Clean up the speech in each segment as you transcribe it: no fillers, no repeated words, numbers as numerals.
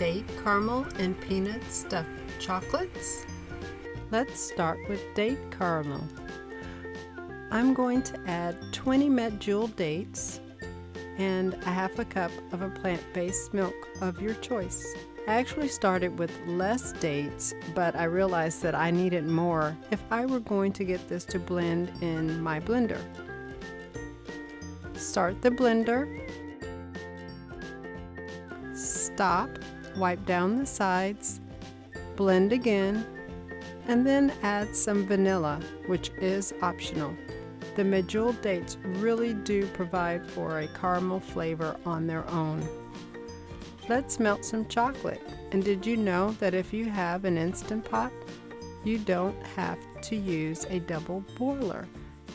date caramel and peanut stuffed chocolates. Let's start with date caramel. I'm going to add 20 medjool dates and a half a cup of a plant-based milk of your choice. I actually started with less dates, but I realized that I needed more if I were going to get this to blend in my blender. Start the blender, stop, wipe down the sides, blend again, and then add some vanilla, which is optional. The medjool dates really do provide for a caramel flavor on their own. Let's melt some chocolate. And did you know that if you have an Instant Pot, you don't have to use a double boiler?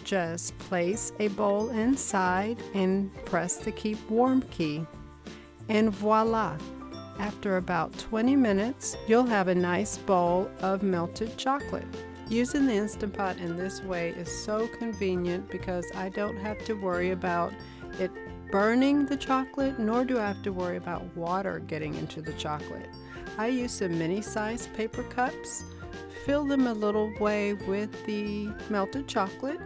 Just place a bowl inside and press the keep warm key. And voila! After about 20 minutes, you'll have a nice bowl of melted chocolate. Using the Instant Pot in this way is so convenient because I don't have to worry about it burning the chocolate, nor do I have to worry about water getting into the chocolate. I use some mini-sized paper cups, fill them a little way with the melted chocolate,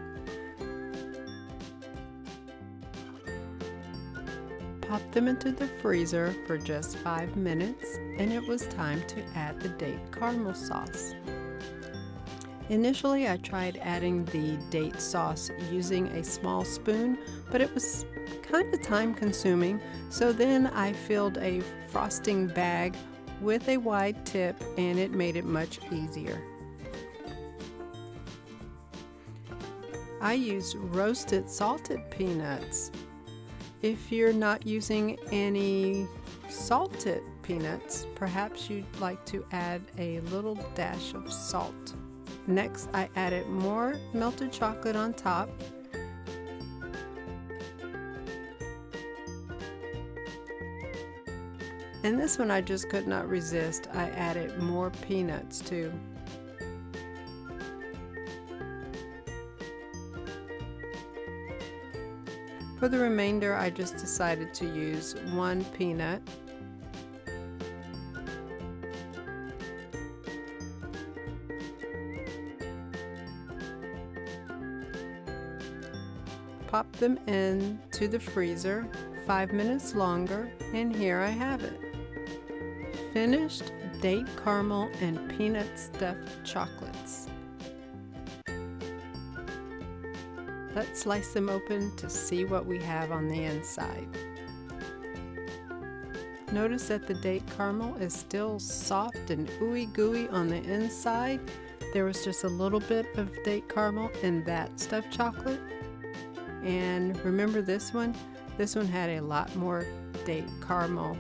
pop them into the freezer for just 5 minutes, and it was time to add the date caramel sauce. Initially, I tried adding the date sauce using a small spoon, but it was kind of time consuming, so then I filled a frosting bag with a wide tip and it made it much easier. I used roasted salted peanuts. If you're not using any salted peanuts, perhaps you'd like to add a little dash of salt. Next, I added more melted chocolate on top. And this one I just could not resist. I added more peanuts too. For the remainder, I just decided to use 1 peanut. Pop them into the freezer 5 minutes longer, and here I have it. Finished date caramel and peanut stuffed chocolates. Let's slice them open to see what we have on the inside. Notice that the date caramel is still soft and ooey gooey on the inside. There was just a little bit of date caramel in that stuffed chocolate. And remember this one? This one had a lot more date caramel.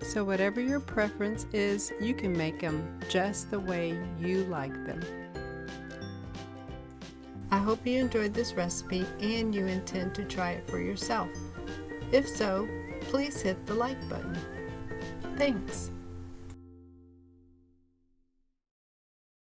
So whatever your preference is, you can make them just the way you like them. I hope you enjoyed this recipe and you intend to try it for yourself. If so, please hit the like button. Thanks.